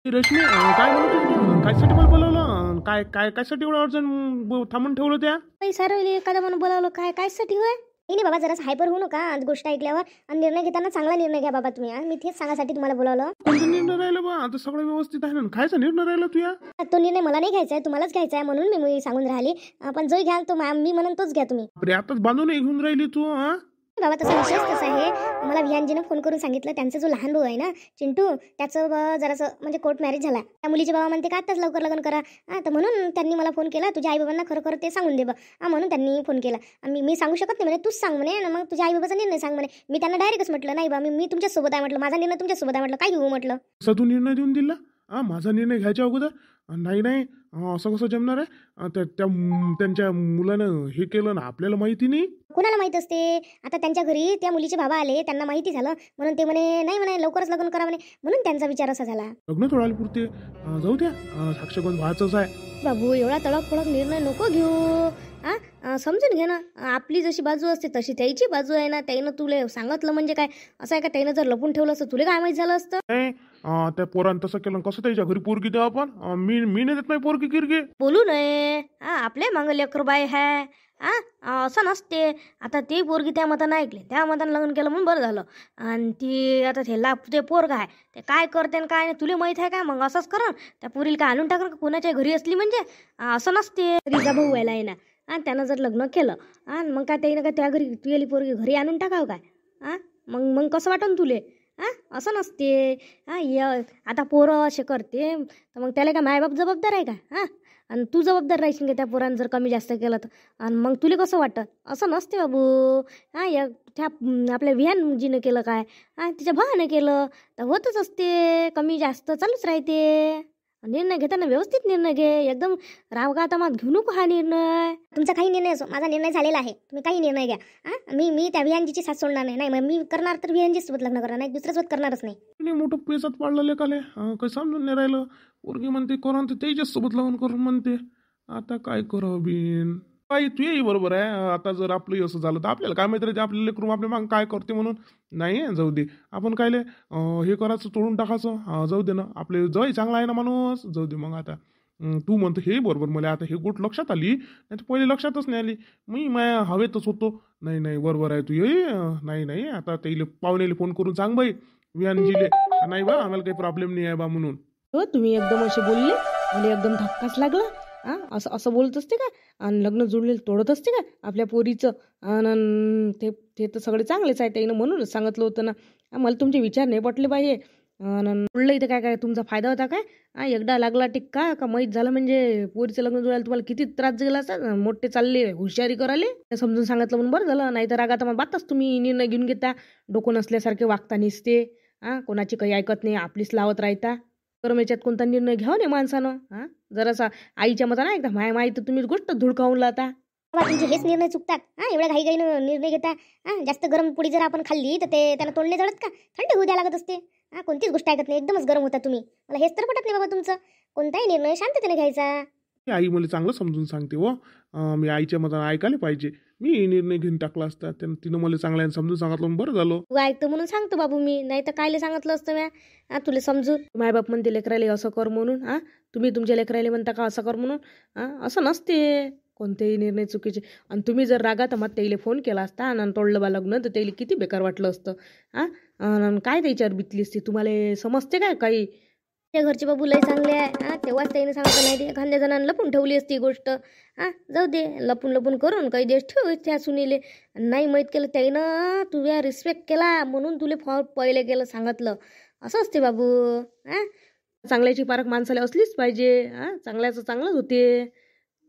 रश्मी काय म्हणत होती तू? कायसाठी मला बोलवलं काय काय कायसाठी एवढं अर्जंट थांबून ठेवलं त्या? पैसा राहिले एखादा म्हणून बोलावलं काय काय साठी होय? नाही बाबा, जरास हायपर होऊ नका आज गोष्ट ऐकल्यावर. आणि निर्णय घेताना चांगला निर्णय घ्या बाबा तुम्ही. मी तेच सांगासाठी तुम्हाला बोलावलं. कोणता निर्णय राहिला बा? आता सगळं व्यवस्थित आहे ना? खायचा निर्णय राहिला तुया? तो निर्णय मला नाही घ्यायचा आहे, तुम्हालाच घ्यायचा आहे, म्हणून मी सांगून राहिली. पण जो घ्याल तो मी म्हणून तोच घ्या तुम्ही. अरे आताच बांधून घेऊन राहिली तू हा? बाबा तसा विषयच तसा आहे. मला विहानजीनं फोन करून सांगितलं, त्यांचा जो लहान भाऊ आहे ना चिंटू, त्याचं जरासं म्हणजे कोर्ट मॅरेज झाला. त्या मुलीचे बाबा म्हणते का आताच लवकर लग्न करा. तर म्हणून त्यांनी मला फोन केला, तुझ्या आईबाबांना खरं खरं ते सांगून दे बा. म्हणून त्यांनी फोन केला. मी सांगू शकत नाही म्हणे, तूच सांग म्हणे ना, मग तुझ्या आईबाबाचा निर्णय सांग म्हणे. मी त्यांना डायरेक्टच म्हटलं नाही बा, मी तुमच्यासोबत आहे म्हटलं, माझा निर्णय तुमच्यासोबत आहे म्हटलं, काय घेऊ म्हटलं. असा तू निर्णय देऊन दिला? माझा निर्णय घ्यायच्या अगोदर नाही नाही असं कसं जमणार आहे? त्यांच्या मुलानं हे केलं ना, आपल्याला माहिती नाही. कुणाला माहित असते? आता त्यांच्या घरी त्या मुलीचे बाबा आले, त्यांना माहिती झालं म्हणून ते म्हणे नाही म्हणे लवकरच लग्न करा म्हणे, म्हणून त्यांचा विचार असा झाला. लग्न थोडाला पुरते जाऊ द्या. साक्षगंध व्हायचंच आहे बाबू. एवढा तडक फडक निर्णय नको घेऊ. समजून घे ना, आपली जशी बाजू असते तशी त्याची बाजू आहे ना. त्यानं तुला सांगितलं म्हणजे काय असं आहे का? त्यानं जर लपून ठेवलं असतं तुला काय माहित झालं असतं? नाही. त्या पोरानं तसं केलं, कसं त्याच्या घरी पोरगी द्यावं आपण? मी नाही देत नाही पोरगी किरगी. बोलू नये. आपले मागं लेकर बाय आहे. असं नसते. आता ते पोरगी त्या मतानं ऐकले, त्या मतानं लग्न केलं म्हणून बरं झालं. आणि ती आता ते पोरग आहे ते काय करते आणि काय नाही तुला माहित आहे का? मग असंच करण त्या पोरीला काय आणून टाकणार का कोणाच्या घरी असली म्हणजे? असं नसते. रिजा भाऊ व्हायला आहे ना, त्यानं जर लग्न केलं मग काय त्यानं काय त्या घरी तुझी पोरगी घरी आणून टाकावं काय? मग कसं वाटन तुले? असं नसते. आता पोरं असे करते तर मग त्याला काय मायबाप जबाबदार आहे का? आणि तू जबाबदार राहशील का त्या पोरानं जर कमी जास्त केलं तर? आणि मग तुला कसं वाटतं? असं नसते बाबू. त्या आपल्या विहानजीनं केलं काय, तिच्या भावानं केलं तर होतच असते, कमी जास्त चालूच राहते. निर्णय घेताना व्यवस्थित निर्णय घे, एकदम रावगातामात घेऊ नको हा निर्णय. तुमचा काही निर्णय असो, माझा निर्णय झालेला आहे. तुम्ही काही निर्णय घ्या. मी त्या विहानजीची साथ सोडणार नाही. मग मी करणार तर विहानजी सोबत लग्न करणार, नाही दुसऱ्यासोबत करणारच नाही. मोठं पेचात पाडलं लेकाले. काही समजून नाही राहिलं. पोरगी म्हणते करून तर त्याच्याच सोबत लग्न करून म्हणते. आता काय करावं बिन? काही तुही बरोबर आहे. आता जर आपलं असं झालं तर आपल्याला काय माहिती राहते आपल्याला लेकरून आपल्या मागं काय करते म्हणून. नाही जाऊ दे, आपण कायले हे करायचं, तोडून टाकायचं. जाऊ दे ना, आपले जय चांगला आहे ना माणूस. जाऊ दे मग. आता तू म्हणतो हे बरोबर, मला आता हे गोष्ट लक्षात आली, नाही तर पहिले लक्षातच नाही आली. मी माझ्या हवेतच होतो. नाही नाही बरोबर आहे तू. नाही नाही, आता त्याला पाहुण्याला फोन करून सांग बाई विहानजीले, नाही बा आम्हाला काही प्रॉब्लेम नाही आहे बा म्हणून. हो तुम्ही एकदम असे बोलले, मला एकदम धक्काच लागला. असं असं बोलत असते का? आणि लग्न जुळलेलं तोडत असते का आपल्या पोरीचं? आणि ते तर सगळे चांगलेच आहे, त्यानं म्हणूनच सांगितलं होतं ना. मला तुमचे विचार नाही पटले पाहिजे. जुळलं इथं काय काय तुमचा फायदा होता काय? एकदा लागला टिक्का का माहीत झालं म्हणजे पोरीचं लग्न जुळायला तुम्हाला किती त्रास गेला असता. मोठे चालले हुशारी करायले, समजून सांगितलं म्हणून बरं झालं. नाही तर रागात मग बाताच तुम्ही निर्णय घेऊन घेता, डोकं नसल्यासारखे वागता निसते. कोणाची काही ऐकत नाही, आपलीच लावत राहता. तर याच्यात कोणता निर्णय घ्यावा नाही माणसानं. जरासा आईच्या मतानं एकदा माहीत तर तुम्हीच गोष्ट धुडकावून लावता. बाबा तुमचे हेच निर्णय चुकतात. एवढ्या घाईघाईनं निर्णय घेता. जास्त गरम पोळी जर आपण खाल्ली तर ते त्यांना तोंडणे जळत का? थंड होऊ द्या लागत असते. कोणतीच गोष्ट ऐकत नाही, एकदमच गरम होता तुम्ही. मला हेच तर पटत नाही बाबा तुमचं. कोणताही निर्णय शांततेने घ्यायचा. आई मला चांगलं समजून सांगते हो. मी आईच्या मतानं ऐकायला पाहिजे. मी निर्णय घेऊन टाकला असता, तिनं मला चांगल्याने समजून सांगितलं बरं झालं. तू ऐकतो म्हणून सांगतो बाबू मी, नाही तर कायले सांगितलं असतं म्या तुला समजून. मायबाप म्हणते लेकराले असं कर म्हणून. तुम्ही तुमच्या लेकराले म्हणता का असं कर म्हणून? असं नसते. कोणतेही निर्णय चुकीचे. आणि तुम्ही जर रागात मग त्याला फोन केला असता आणि तोडलं बा लग्न, तर त्याला किती बेकार वाटलं असतं. काय त्याच्यावर बितली असती? तुम्हाला समजते काय काही? त्या घरचे बाबू लय चांगले आहे. तेव्हाच त्याने सांगितलं, नाही ते एखाद्या जणांना लपून ठेवली असती गोष्ट. जाऊ दे, लपून लपून करून काही दिवस ठेव त्या सुनीले. नाही माहीत केलं त्यानं, तुझ्या रिस्पेक्ट केला म्हणून तुला पहिले केलं सांगितलं. असं असते बाबू. चांगल्याची पारख माणसाला असलीच पाहिजे. चांगल्याचं चांगलंच होते.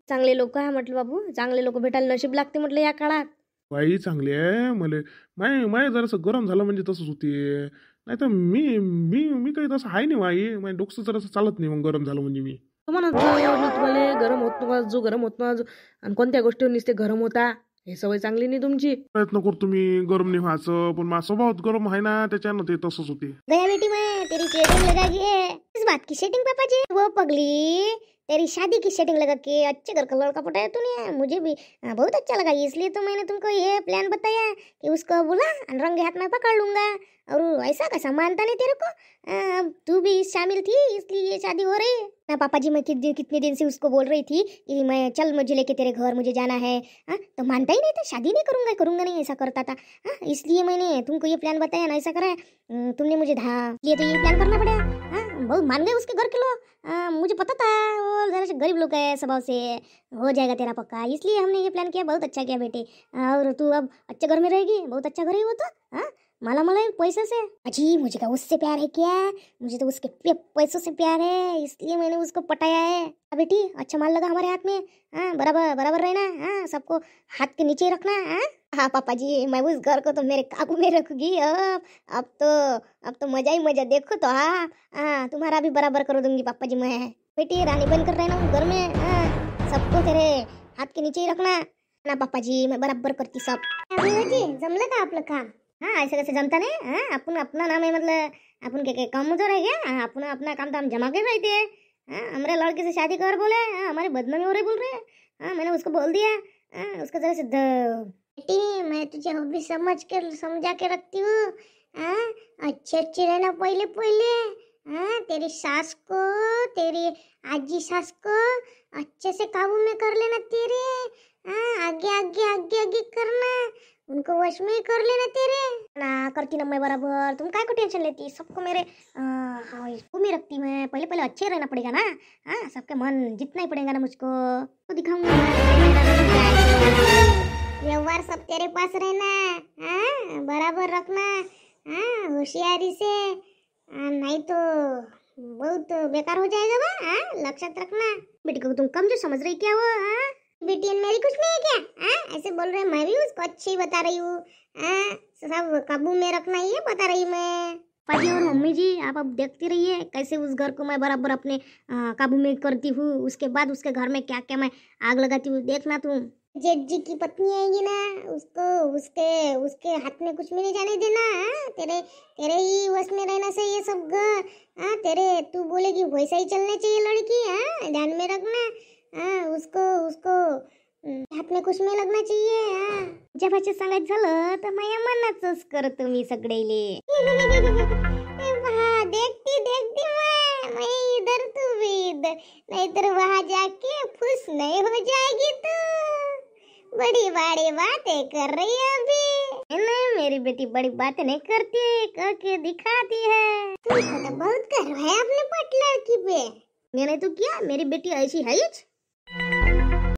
चांगले लोक आहे म्हटलं बाबू, चांगले लोक भेटायला नशीब लागते म्हटलं या काळात. बाई चांगली आहे. मला माय जरासं गरम झालं म्हणजे तसंच होते. नाही तर मी मी मी काही तसं आहे नाही. माझ्या डोकं जरासं चालत नाही मग गरम झालं म्हणजे. मी तुम्हाला गरम होत नका, जो गरम होत ना, आणि कोणत्या गोष्टीवर नुसते गरम होता, हे सवय चांगली नाही तुमची. प्रयत्न करतो मी गरम नाही व्हायचं, पण माझा स्वभाव गरम आहे ना, त्याच्यानं ते तसंच होते. गया बेटी मैं तेरी सेटिंग लगा दी है. इस बात की सेटिंग पापा जी वो पगली तेरी शादी की सेटिंग लगा के अच्छे घर का लड़का पटाया तूने, मुझे भी बहुत अच्छा लगा, इसलिए तो मैंने तुमको ये प्लान बताया कि उसको बुला और रंगे हाथ में पकड़ लूंगा। और ऐसा कैसा मानता नहीं तेरे को, तू भी शामिल थी इसलिए ये शादी हो रही है ना। पापा जी मैं कितने दिन से उसको बोल रही थी कि मैं चल मुझे लेके तेरे घर, मुझे जाना है, तो मानता ही नहीं था, शादी नहीं करूंगा करूंगा नहीं ऐसा करता था। इसलिए मैंने तुमको ये प्लान बताया ना, ऐसा करा तुमने मुझे लिए तो ये प्लान करना पड़ा। बहुत मान गए उसके घर के लोग, मुझे पता था वो जरा से गरीब लोग है स्वभाव से, हो जाएगा तेरा पक्का, इसलिए हमने ये प्लान किया। बहुत अच्छा किया बेटे, और तू अब अच्छे घर में रहेगी, बहुत अच्छा घर है वो तो, माला माला पैसे से। अजी मुझे क्या उससे प्यार है क्या, मुझे तो उसके पैसों से प्यार है, इसलिए मैंने उसको पटाया है। बेटी अच्छा माल लगा हमारे हाथ में, बराबर बराबर रहना, सबको हाथ के नीचे रखना। हाँ पापा जी मैं उस घर को तो मेरे काबू में रखूंगी। अब तो मजा ही मजा, देखो तो तुम्हारा भी बराबर कर दूंगी पापा जी मैं। बेटी रानी बनकर रहना उस घर में, सबको तेरे हाथ के नीचे ही रखना ना पापा जी, मैं बराबर करती सब। जी जमलं का आपलं काम? ऐसे कैसे जमता नहीं, अपन अपना नाम है मतलब अपन के काम तो रह गया, अपन अपना काम तो हम जमा के रहते हैं। हमारे लड़के से शादी कर बोले, हमारे बदनामी हो रही बोल रहे। मैंने उसको बोल दिया, उसका जरा से बेटी मैं तुझे अभी समझा के रखती हूँ, अच्छे रहना पहले पहले, तेरी सास को, तेरी आजी सास को अच्छे से काबू में कर लेना तेरे, आगे करना, उनको वश में कर लेना तेरे ना। करती ना मैं बराबर, तुम काय को टेंशन लेती, सबको मेरे में रखती मैं, पहले पहले अच्छे रहना पड़ेगा ना, सबके मन जितना ही पड़ेगा ना मुझको तो दिखाऊंगा। व्यवहार सब तेरे पास रहना, बराबर रखना, होशियारी से, नहीं तो बहुत बेकार हो जाएगा बा, लक्षात रखना। बेटी को तुम कमजोर समझ रही क्या वो, बेटी मेरी कुछ नहीं है क्या, ऐसे बोल रहे, मैं भी उसको अच्छी बता रही हूँ, सब काबू में रखना ये बता रही मैं। पाजी और मम्मी जी आप अब देखती रहिए कैसे उस घर को मैं बराबर अपने काबू में करती हूँ, उसके बाद उसके घर में क्या क्या मैं आग लगाती हूँ, देखना तुम। जेठ जी की पत्नी आएगी ना, उसको उसके हाथ में कुछ भी नहीं जाने देना, तेरे ही वश में रहना चाहिए सब घर, तेरे तू बोलेगी वैसा ही चलना चाहिए लड़की, ध्यान में रखना, उसको हात में कुछ नाही लगना चाहिए। ज्या भाषेत सांगायचं झालं तर माझ्या मनाचंच करतो मी सगळेले। देखती मैं इधर तू भी इधर, नहीं तो वहाँ जाके खुश नहीं हो जाएगी तू। बड़ी बड़ी बातें कर रही है अभी। नहीं मेरी बेटी बड़ी बातें नहीं करती, करके दिखाती है। तुमको तो बहुत गर्व है अपने पट लड़की पे। मैंने तो किया, मेरी बेटी ऐसी है ही।